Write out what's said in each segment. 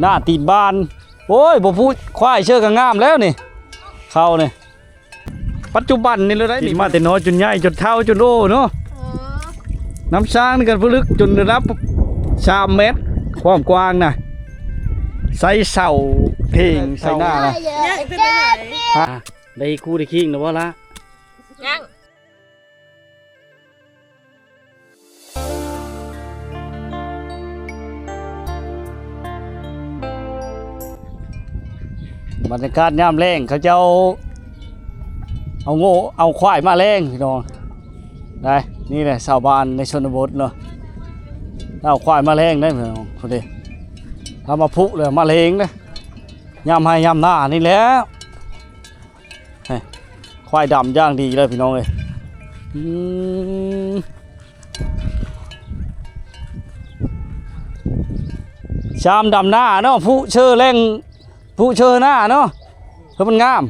หน้าตีนบานโอ้ยบ่พูดควายเชื่อกันงามแล้วนี่เข้านี่ปัจจุบันนี่เลยได้นี่มาแต่น้อยจนใหญ่จนเท่าจนโตเนาะน้ำช้างนี่กันผู้ลึกจนระดับ3 เมตรความกว้างนะใส่เสาเพลงใส่หน้านะได้คู่ได้คิงนะว่าละยังบรรยากาศยามแรงเขาจะเอาโง่เอาควายมาแรงพี่น้องได้นี่แหละชาวบ้านในชนบทเนาะเอาควายมาแรงได้พี่น้องพอดีถ้ามาพุเลยมาเลงนะยามให้ยามหน้านี่แหละควายดำย่างดีเลยพี่น้องเลยชามดำหน้าเนาะผู้เชื่อแรงผู้เชื่อหน้าเนาะเพราะมันงาม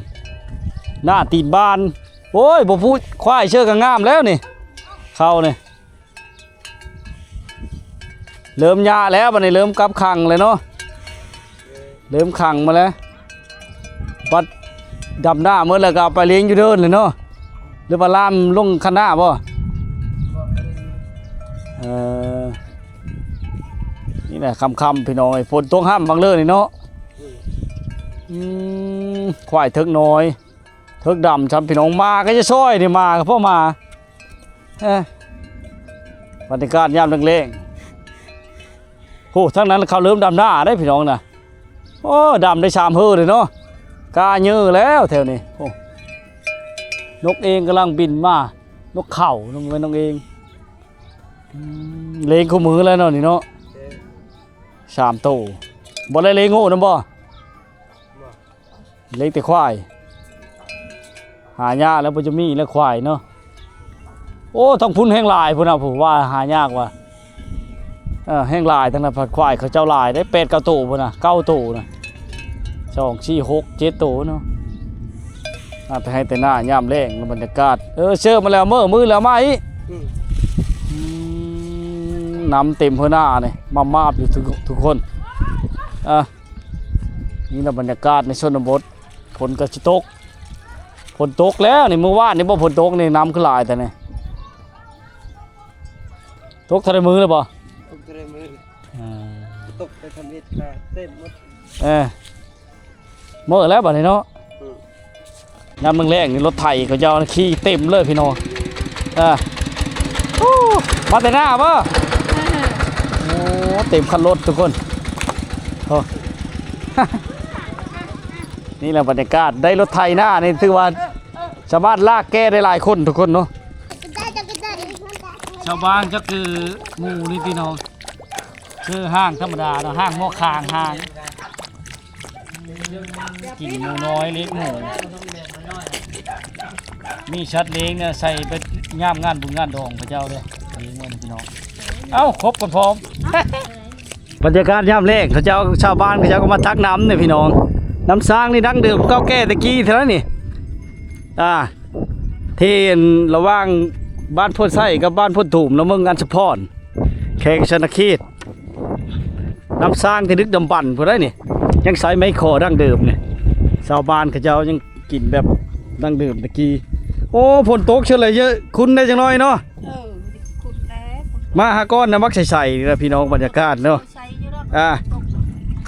หน้าตีนบานโอ้ยบ่พูดควายเชื่อกันงามแล้วนี่เข้านี่เริ่มยาแล้วบัดนี้เริ่มกลับขังเลยเนาะเริ่มขังมาแล้วปัดดำหน้าเมื่อแล้วก็ไปเลี้ยงอยู่เดินเลยเนาะหรือว่าลามลงคันหน้าบ่นี่แหละคำพี่น้องไอ้ฝนตกห้ามบางเรื่องนี่เนาะควายเถิกน้อยเถิกดำจำพี่น้องมาก็จะช่วยนี่มาก็พ่อมาบรรยากาศยามแรงๆโอ้ทั้งนั้นเขาเริ่มดำหน้าได้พี่น้องนะโอ้ดำได้ชามเฮือเลยเนาะกาเยอะแล้วแถวนี้โอ้นกเองกำลังบินมานกเข่าลงไปนกเองเลงคู่มือแล้วเนาะนี่เนาะ3 ตัวบ่ได้เลงโง่นะบ่เล็กแต่ควายหายากแล้วปัจจุบันแล้วควายเนาะโอ้ต้องพุ่นแห้งลายพุ่นนะผมว่าหายากว่ะแห้งลายทั้งนั้นผัดควายเขาเจ้าลายได้8 9 ตัวพุ่นนะ9 ตัวนะ2 4 6 7 ตัวเนาะไปให้แต่หน้าย่ำแรงบรรยากาศเชื่อมาแล้วมือแล้วไหมน้ำเต็มหัวหน้าเนี่ยมาบอยู่ทุกคนนี่แหละบรรยากาศในชนบทฝนก็จะตกฝนตกแล้วนี่เมื่อวานนี่บ่ฝนตกนี่น้ำขึ้นลายแต่เนี่ยตกทะเลมือเลยบ่ตกทะเลมือตกไปทำอิฐค่ะเต็มหมดเมื่อแล้วบ่เนี่ยเนาะน้ำแรงนี่รถไถเขาจะเอาขี่เต็มเลยพี่น้องมาแต่หน้าป่ะโอ้เต็มคันรถทุกคนนี่แหละบรรยากาศได้รถไถหน้านี่ถือว่าชาวบ้านลากแก้ได้หลายคนทุกคนเนาะชาวบ้านก็คือหมู่นี่พี่น้องคือห้างธรรมดาเนาะห้างหม้อคางห้างกินหมูน้อยเล็กหมูมีชัดเล้งเนี่ยใส่ไปย่ามงานบุญงานดองพระเจ้าด้วยนี่เงินพี่น้องเอ้าครบกันพร้อมบรรยากาศย่ามแรกพระเจ้าชาวบ้านพระเจ้าก็มาตักน้ำเนี่ยพี่น้องน้ำสร้างนี่ดั้งเดิมเก่าแก่ตะกี้เท่านั้นนี่ที่ระหว่างบ้านพ่นไส้กับบ้านพ่นถุ่มแล้วเมืองงานสะพอนแขกชนคีดน้ำสร้างที่ดึกดำบรรพ์พอได้นี่ยังใส่ไม้คอดั้งเดิมเนี่ยชาวบ้านเขาเจ้ายังกินแบบดั้งเดิมตะกี้โอ้ฝนตกเฉลยเยอะคุณได้จังน้อยเนาะมาหาก้อนนะมักใส่ๆนะพี่น้องบรรยากาศเนาะ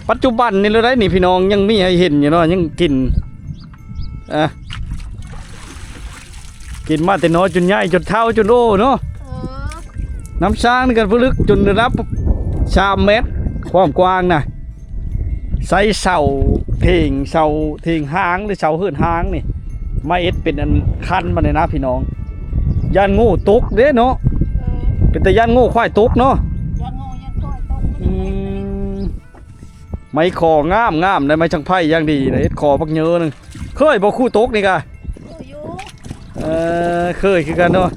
ปัจจุบันนี่เราได้นี่พี่น้องยังมีให้เห็นอยู่เนาะยังกินกินมาแต่น้อยจนใหญ่จนเท่าจนโตเนาะน้ำช้างนี่กันผู้ลึกจนระดับ3 เมตรความกว้างนะใส่เสาเพลงเสาเพลงหางหรือเสาเฮือนหางนี่ไม่เอ็ดเป็นอันคันมาเลยนะพี่น้องยันงูตกเด้เนาะเป็นแต่ยันงูควายตกเนาะไม้คองามได้ไม้ช่างไพ่ยังดีนะเอ็ดคอพักเยอะนึงเคยบอกคู่ตกนี่กะเคยคือกันเนาะ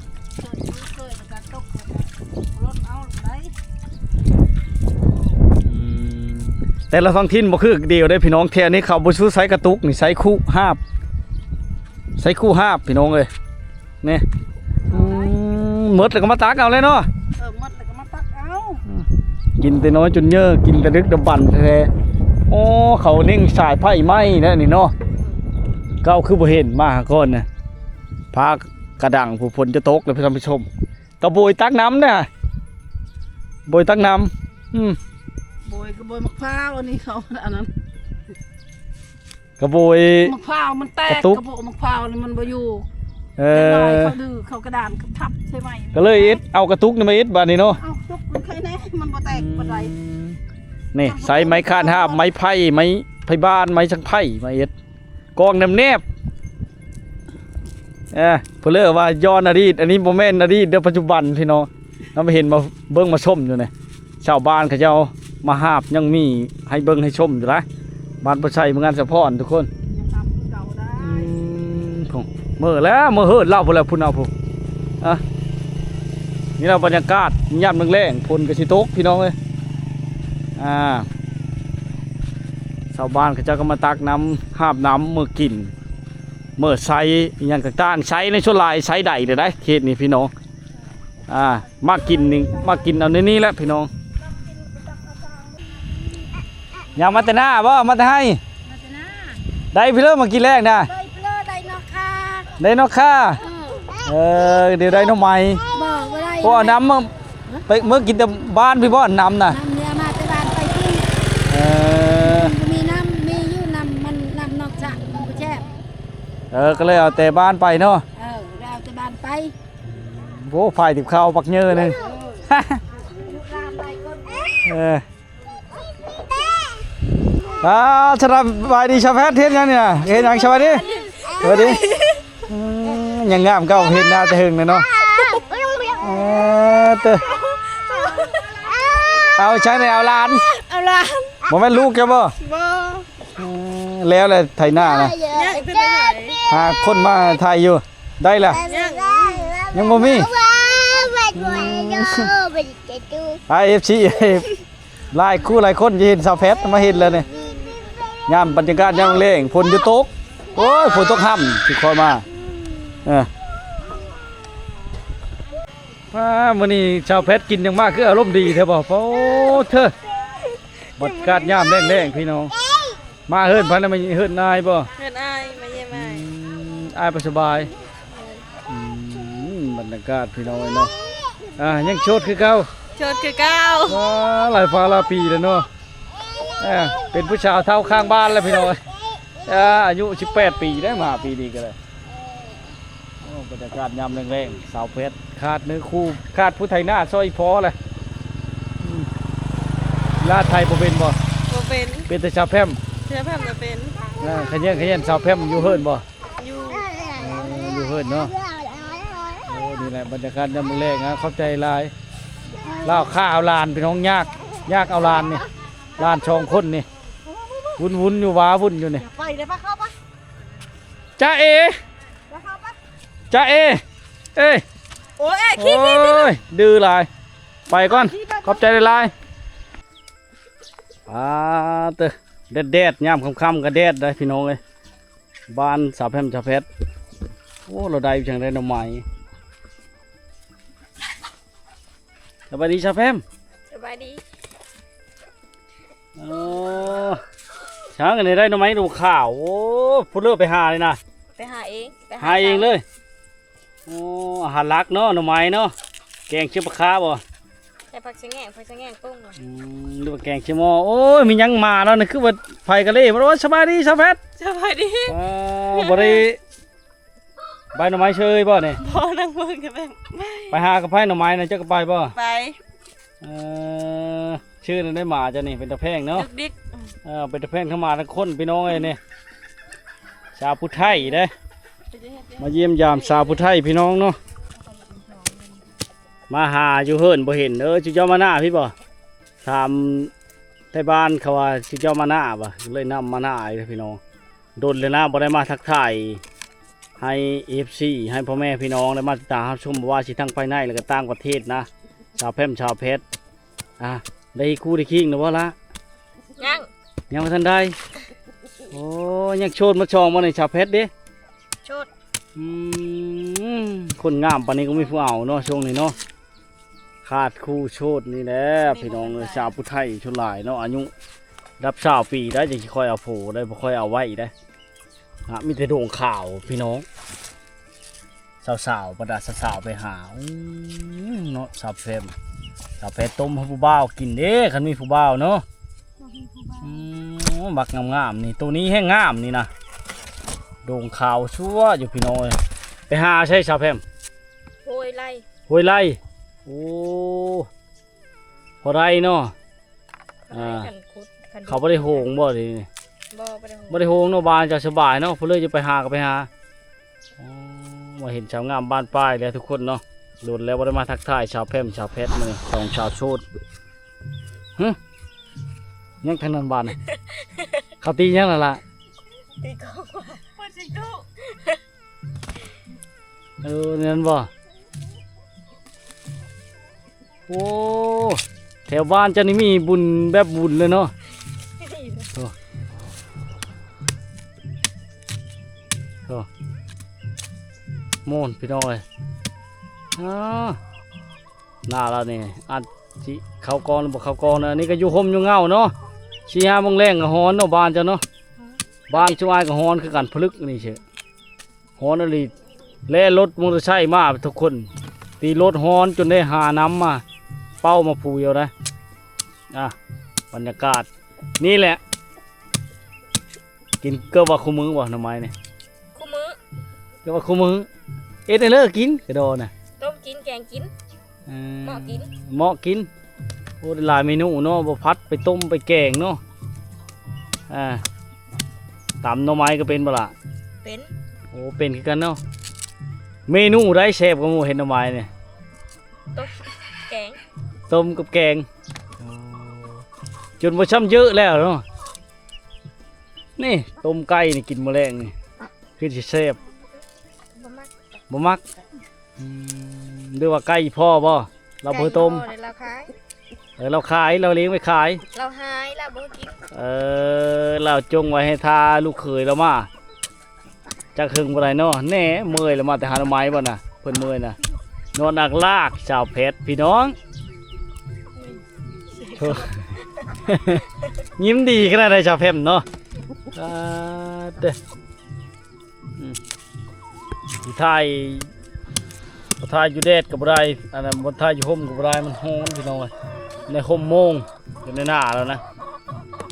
แต่ละท้องถิ่นบ่คือเดียวได้พี่น้องแถวนี้เขาบ่ซื้อไซกระตุกนี่ไซคู่ห้าพี่น้องเลยนี่หมดแล้วก็มาตักเอาเลยเนาะหมดแล้วก็มาตักเอากินแต่น้อยจนเยอะกินแต่ดึกดำบรรพ์แท้ โอ้เขานิ่งสายไฟไหม้แล้วนี่เนาะเก้าคือบ่เห็นมาก่อนนะพากระดังผู้ฝนจะตกเลยท่านผู้ชมกระโบยตักน้ำเนี่ยโบยตักน้ำโบยกระโบยมะพร้าวอันนี้เขาอันนั้น กระโบย มะพร้าวมันแตก กระตุก กระโบยมะพร้าวนี่มันบ่อยู่ เอ เด็กน้อย อ เขาดื้อเขากระดานเขาทับใช่ไหม ก็เลยเอ็ดเอากระตุกนี่มาเอ็ดบาดนี้เนาะ เอาทุกมันใครแน่มันบ่แตกบ่ได้ นี่ใส่ไม้คานห้าบไม้ไผ่ไม้ไผ่บ้านไม้ชักไผ่มาเอ็ดกองน้ำแนบเพื่อเลือกว่าย้อนอดีตอันนี้โมเมนต์อดีตเดี๋ยวปัจจุบันพี่น้องเราไปเห็นมาเบิ้งมาชมอยู่เนี่ยชาวบ้านเขาเจ้ามาหาบยังมีให้เบิ้งให้ชมอยู่ละบ้านประชัยเมืองงานสะพอนทุกคน ยังทำเก่าได้ เมื่อแล้วเมื่อเฮิดเล่าพอแล้วพุ่นเอาพุ่นนี่เราบรรยากาศย่ำแรงๆพุ่นกระชิตกพี่น้องเลยชาวบ้านเขาเจ้าก็มาตักน้ำหาบน้ำเมื่อกินเมื่อใช้อย่างต่างๆใช้ในช่วงลายใช้ใดเดี๋ยวได้เขตนี้พี่น้องมากินนี่มากินเอาในนี้แหละพี่น้องอย่ามาแต่หน้าบ่มาแต่ให้ได้พี่เริ่มมากินแรกนะ ได้เปลือได้นอกค่ะ ได้นกค่าเดี๋ยวได้นกใหม่ บอกว่าได้ เพราะน้ำไปเมื่อกินแต่บ้านพี่บ่น้ำน่ะ น้ำเนื้อมาแต่บ้านไปกินมีน้ำมีอยู่น้ำมันน้ำนอกจากมันก็แช่บ ก็เลยเอาแต่บ้านไปเนาะ เราแต่บ้านไป โอ้ฝ่ายติบข้าวปักเยอะนึง รามไปคน สบายดีชาวแพทย์เห็นยังเนี่ยเห็นยังสบายดีสวัสดียังงามเก้าเห็นหน้าจะหึงเลยเนาะเตอเอาใช้ในเอาล้าน เอาละ บ่แม่นลูกแกบ่ บ่ แล้วเลยไถหน้านะ ยังเป็นไปไหน หาคนมาถ่ายอยู่ได้ล่ะ ยังบ่มีไอเอฟซีหลายคู่หลายคนจะเห็นสาวแพทย์มาเห็นแล้วเนี่ยงามบรรยากาศยามเล่งฝนจะตกโอ้ยฝนตกห่ำสิคอยมามื้อนี้ชาวแพทย์กินอย่างมากคืออารมณ์ดีเถอะบ่โอ้เธอบรรยากาศยามแรงๆพี่น้องมาเฮิรนพันธุ์ไม่เฮิรนนายบ่ เพิ่นอายมาเยี่ยมอาย อายไปสบายบรรยากาศพี่น้องเนาะยังโชดคือเก่า โชดคือเก้า หลายฟ้าหลายปีแล้วเนาะเป็นผู้ชายเท่าข้างบ้านแล้วพี่น้องอายุ18ปีได้มาปีนี้ก็เลยบรรยากาศยามแรงๆสาวเพชรขาดเนื้อคู่ขาดผู้ไทยหน้าซอยพอเลยลาดไทยบ่เป็นบ่ บ่เป็น เป็นแต่ชาวแพร่ม เสื้อผ้าจะเป็น ขยันสาวแพร่มอยู่เฮิรนบ่ อยู่ อยู่เฮิรนเนาะโอ้นี่แหละบรรยากาศยามแรงๆเข้าใจหลายเล่าข้าเอาลานพี่น้องยากเอาลานนี่ลานช่องคนนี่วุ้นอยู่ว้าวุ่นอยู่นี่ ไปได้ปะเข้าปะ จ้าเอ เข้าปะ จ้าเอเอ้ย โอ้ย โอ้ยดื้อหลายไปก่อนขอบใจหลายเตอแดดย่ำค่ำๆก็แดดได้พี่น้องเลยบ้านสาวแพร่มชาวเพชรโอ้เราได้จังได้หน่อไม้สบายดีชาวแพร่ม สบายดี ช้างอันนี้ได้หน่อไม้ดูข่าวโอ้พูดเลิกไปหาเลยนะ ไปหาเอง หาเองเลยโอ้อาหารหลักเนาะหน่อไม้เนาะแกงเชื่อปลาคาบ่ ใส่ผักชะแง่งกุ้ง หรือว่าแกงเชื่อหม้อโอ้ยมียังมาแล้วนี่คือว่าไฟกะเล่มาว่าสบายดีชาวเพชร สบายดี บ่ได้ใบหน่อไม้เชยบ่เนี่ย พอนั่งเบิ่งกันแม่ ไปหากับไผ่หน่อไม้นะเจ้าก็ไปบ่ ไป ชื่อนั้นได้มาจ้ะนี่เป็นตะแพงเนาะ ดิก เป็นตะแพงเข้ามาทั้งคนพี่น้องไอ้นี่ชาวพุทธไทยเด้มาเยี่ยมยามชาวพุทธไทยพี่น้องเนาะมาหาอยู่เฮิรนบ่เห็นจิเจ้ามาหน้าพี่บ่ถามไทบ้านเขาว่าจิเจ้ามาหน้าบ่เลยนำมาหน้าเลยพี่น้องโดนเลยนะบ่ได้มาทักทายให้ FC ให้พ่อแม่พี่น้องได้มาติดตามรับชมว่าสิทั้งภายในแล้วก็ต่างประเทศนะชาวแพร่มชาวเพชรได้คู่ได้คิงนะบ่ละ ยังไม่ทันได้โอ้ยังโชดมาชองมาในชาวเพชรเด้ โชด คนงามปานนี้ก็ไม่ผู้เอาเนาะช่วงนี้เนาะขาดคู่โชดนี่แหละพี่น้องชาวพุทธไทยชนหลายเนาะอายุ รับชาวปีได้จะค่อยเอาโผล่ได้บ่ค่อยเอาไว้ได้มีแต่โด่งข่าวพี่น้องสาวๆประดาสาวๆไปหาเนาะสาวเพมสาวเพชรต้มให้ผู้บ่าวกินเด้คันมีผู้บ่าวเนาะบักงามๆนี่ตัวนี้แห้งงามนี่นะโด่งข่าวชั่วอยู่พี่น้องไปหาใช่สาวเพม โหยไล่ ห้วยไร่โอ้พอไรเนาะ ขันคุดขัน เขาไม่ได้โหงบ่ดิ บ่ไปได้โห ไม่ได้โหงเนาะบ้านจะสบายเนาะเพื่อเลยจะไปหาก็ไปหามาเห็นชาวงามบ้านป้ายแล้วทุกคนเนาะโดนแล้วว่าได้มาทักทายชาวแพร่ชาวเพชรมาเลยสองชาวโชดยังทางนั้นบ้านเขาตียังล่ะ ตีกองว่าสิกู นั่นบ่โอ้แถวบ้านเจะนี่มีบุญแบบบุญเลยเนาะโม่นพี่น้องเลยหน้าเราเนี่ยอันที่เขากองบอกเขากองนะนี่ก็อยู่ห่มอยู่เงาเนาะชี้หาโมงแรงกับฮอนเนาะบ้านเจ้าเนาะบ้านช่วยกับฮอนคือกันพลึกนี่เชฮอนอะไรแล่รถมอเตอร์ไซค์มาทุกคนตีรถฮอนจนได้หาน้ำมาเป้ามาผูเดียวนะบรรยากาศนี่แหละกินเกลือว่าคู่มือว่ะหน่อไม้เนี่ย คู่มือ เกลือว่าคู่มือเอ็ดเลิกกินกระโดดน่ะ ต้มกินแกงกินเหมาะกิน เหมาะกินโอ้หลายเมนูเนาะบะพัดไปต้มไปแกงเนาะตำหน่อไม้ก็เป็นบ่ล่ะ เป็น โอ้เป็นคือกันเนาะเมนูได้เชฟกับหมูเห็นหน่อไม้เนี่ย ต้มแกง ต้มกับแกงจนบ่ช้ำเยอะแล้วเนาะนี่ต้มไก่นี่กินแมลงนี่คือสิเชฟ บ่มัก บ่มักหรือว่าไก่พ่อบ่เราเพิ่ต้ม ไก่บ่ได้เราขาย เราขายเราเลี้ยงไว้ขาย เราหายเราบ่กิน เราจงไว้ให้ทาลูกเขยเรามาจากหึงบ่ได้เนาะแน่เมื่อยแล้วมาแต่หาหน่อไม้บ่น่ะเพิ่นเมื่อยน่ะนอนอักลากชาวเพชรพี่น้องยิ้มดีขนาดใดชาวเพชรเนาะเด้อที่ไทยบ่ทายอยู่แดดก็บ่ได้อันนั้นบ่ทายอยู่ห่มก็บ่ได้มันร้อนพี่น้องเอ้ยในห่มโมงอยู่ในหน้าแล้วนะ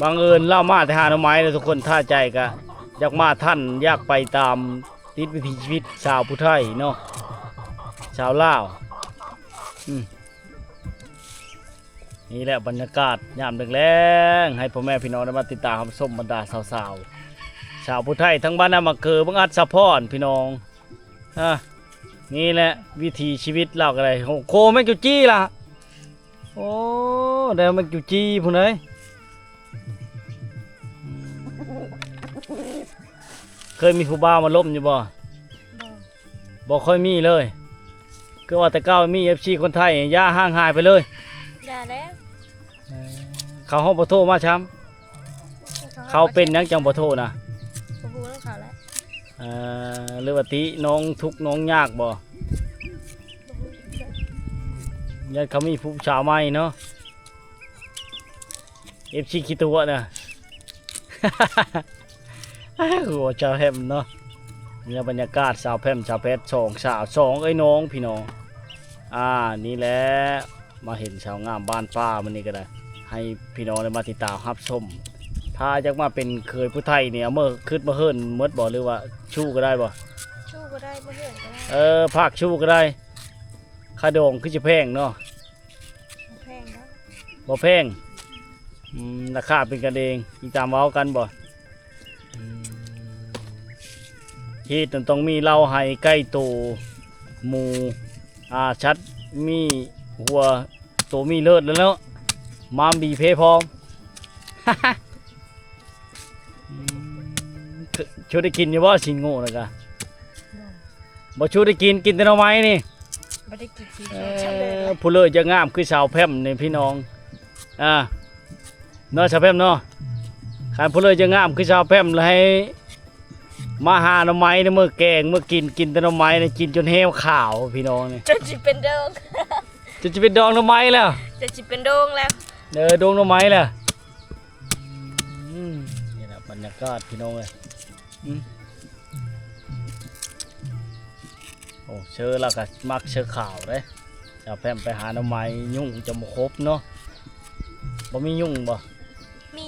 บังเอิญเล่ามาแต่หาหน่อไม้เลยทุกคนท่าใจก็อยากมาท่านอยากไปตามติดวิถีชีวิตชาวพุทธไทยเนาะชาวลาวนี่แหละบรรยากาศยามแรงๆให้พ่อแม่พี่น้องได้มาติดตามชมบรรดาสาวๆชาวพุทธไทยทั้งบ้านนามาเกิดบังอัดสะพอนพี่น้องนี่แหละวิถีชีวิตเราก็ได้โคแม่งจุจี้ล่ะโอ้เดี๋ยวแม่งจุจี้พุ่นเลยเคยมีผู้บ่าวมาล้มอยู่บ่บ่ค่อยมีเลยก็ว่าแต่เก้ามีFCคนไทยย่าห่างหายไปเลย อย่าแล้ว เขาห้องบ่โทรมาช้ำเขาเป็นนักจังบ่โทรนะ บ่ฮู้แล้วเขาแล้ว หรือว่าติน้องทุกน้องยากบ่ญาติเขามีผู้ชาวใหม่เนาะ FC คิดตัวน่ะ หัวชาวแฮมเนาะนี่บรรยากาศสาวแพมชาวเพชรสองไอ้น้องพี่น้องนี่แหละมาเห็นชาวงามบ้านป้ามันนี่ก็ได้ให้พี่น้องได้มาติดตามรับชมถ้าอยากมาเป็นเคยผู้ไทยเนี่ยเมื่อคืนมาเฮิรนเมื่อบ่หรือว่าชู้ก็ได้บ่ ชู้ก็ได้บ่เห็นก็ได้ ภาคชู้ก็ได้ค่าดองคือจะแพงเนาะ แพงเนาะ บ่แพงราคาเป็นกันเองอีตามเว้ากันบ่ที่ต้องมีเหล้าให้ใกล้โตหมูชัดมีหัวโตมีเลิศแล้วเนาะมามบีเพพร้อม ช่วยได้กินอยู่บ่สิงโง่นะกะบ่ช่วยได้กินแต่หน่อไม้นี่ บ่ได้กินสิฉันเลย ผู้เลิศจะงามคือชาวแพร่นี่พี่น้องเนาะชาวแพร่เนาะคันผู้เลิศจะงามคือชาวแพร่แล้วให้มาหาหน่อไม้ในเมื่อแกงเมื่อกินแต่หน่อไม้เนี่ยกินจนแห้วขาวพี่น้องนี่ จนสิเป็นโดง จะเป็นดองหน่อไม้แล้ว จะสิเป็นโดงแล้ว ดองหน่อไม้แล้ว นี่แหละบรรยากาศพี่น้องเลยโอ้เชื่อแล้วก็มักเชื่อข่าวเลยจะแพมไปหาหน่อไม้ยุ่งจะมาครบเนาะบ่มียุ่งบ่ มี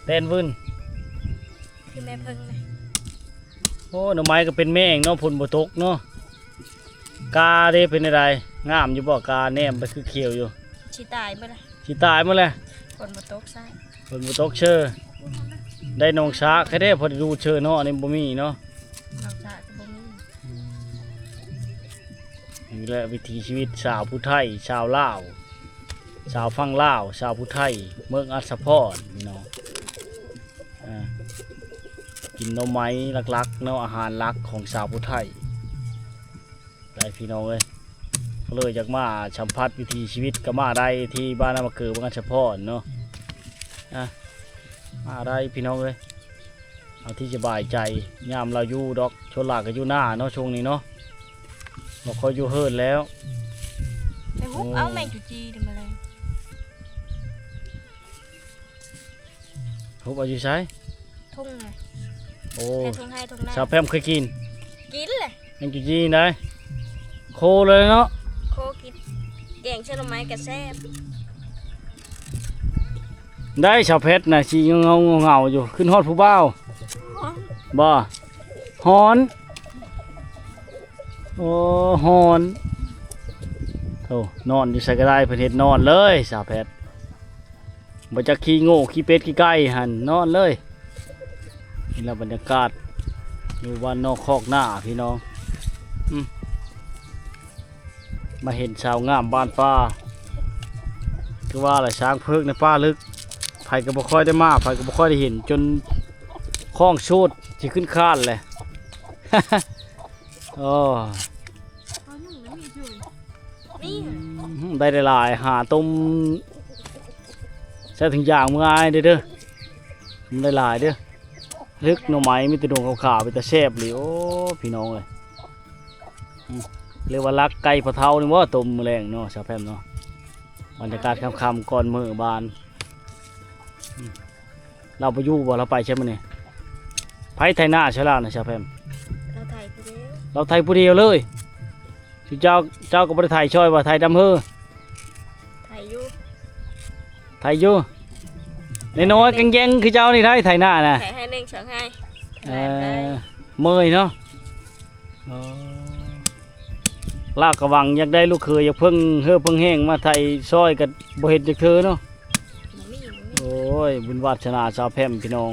เต้นวื่น คือแม่เพิ่งนะ โอ้หน่อไม้ก็เป็นแม่งเนาะผลบ่ตกเนาะกาเด้เป็นอะไรงามอยู่บ่กาแนมไปคือเขียวอยู่ ชีตายบ่ล่ะ สิตายหมดแล้ว ฝนบ่ตกใส่ ผลบ่ตกเชื่อได้น้องช้าแค่ได้พอได้ดูเชื่อเนาะนี่บ่มีเนาะ นอกจากก็บ่มี นี่แหละวิถีชีวิตชาวผู้ไทยชาวลาวชาวฟังลาวชาวผู้ไทยเมืองอัศพรพี่น้องกินหน่อไม้ลักๆเนาะอาหารหลักของชาวผู้ไทยได้พี่น้องเลยก็เลยจากมาสัมผัสวิถีชีวิตก็มาได้ที่บ้านน้ำมะเกือเมืองอัศพรเนาะมาได้พี่น้องเลยเอาที่สบายใจยามเราอยู่ดอกชนหลากก็อยู่หน้าเนาะช่วงนี้เนาะเราคอยอยู่เฮิร์นแล้ว ไปฮุบเอาแมงจุจีดิมาเลย ทุบเอาอยู่ใช้ ทุ่งไง โอ้ ให้ทุ่งให้ทุ่งหน้า ชาวแพมเคยกิน กินเลย ยังจุจีได้โคเลยเนาะ โคกินแกงเชื่อไม้กระแซบ ได้ชาวเพชรนะชีเงาเงาอยู่ขึ้นฮอดผู้บ่าวบ่ฮอนโอ้ฮอนโอ้นอนอยู่ใส่ก็ได้เพิ่นเฮ็ดนอนเลยชาวเพชรบ่จักขี้โง่ขี้เป็ดขี้ไก่หั่นนอนเลยนี่ละบรรยากาศอยู่บ้านนอกคอกหน้าพี่น้องมาเห็นชาวงามบ้านฟ้าคือว่าอะไรช้างเพิกในป่าลึกไผก็บ่ค่อยได้มาไผก็บ่ค่อยได้เห็นจนคล้องชูดสิขึ้นคานเลย โอ้ นี่ ได้หลายๆหาต้มใส่ถึงอย่างมืออายเด้อมันได้หลายเด้อลึกหน่อไม้มีแต่ดวงขาวๆเป็นตะแซ่บเลยโอ้พี่น้องเลยเรียกว่ารักไก่พะเทานี่ว่าต้มแรงเนาะชาวแพมเนาะบรรยากาศค่ำๆก่อนมื้อบานเราไปอยู่บ่เราไปใช่ไหมเนี่ยไผไทยหน้าใช่แล้วนะชาวแพม เราถ่ายไปแล้ว เราไทยผู้เดียวเลยเจ้าก็บ่ได้ไทยช่อยว่าไทยดำเฮอ ถ่ายอยู่ ไทยอยู่น้อยๆแกงๆคือเจ้านี่ไทยหน้าน่ะ ถ่ายให้หนึ่งสองให้ เมยเนาะลากกระวังอยากได้ลูกเคยอยากเพิ่งเฮือเพิ่งแห้งมาไทยซอยกับบ่เห็ดจากเธอเนาะ มีอยู่ โอ้ยบุญวาสนาชาวแพร่มพี่น้อง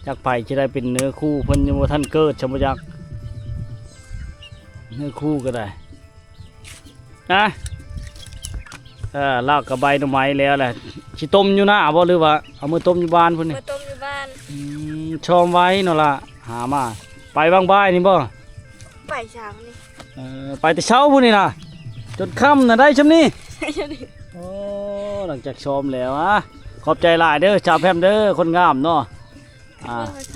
จักไผ่จะได้เป็นเนื้อคู่เพิ่นยังบ่ทันเกิดชมจักเนื้อคู่ก็ได้นะลากกระใบหน่อไม้แล้วแหละสิต้มอยู่หน้าบ่หรือว่าเอามือต้มอยู่บ้านพุ่นนี่ มาต้มอยู่บ้าน ชอมไว้เนาะล่ะหามาไปบางบ้ายนี่บ่ ไปเช้านี่ ไปแต่เช้าพุ่นนี่นะจนค่ำน่ะได้ชำนี้โอ้หลังจากชมแล้วขอบใจหลายเด้อชาวแพร่มเด้อคนงามเนาะ เมื่อเขาท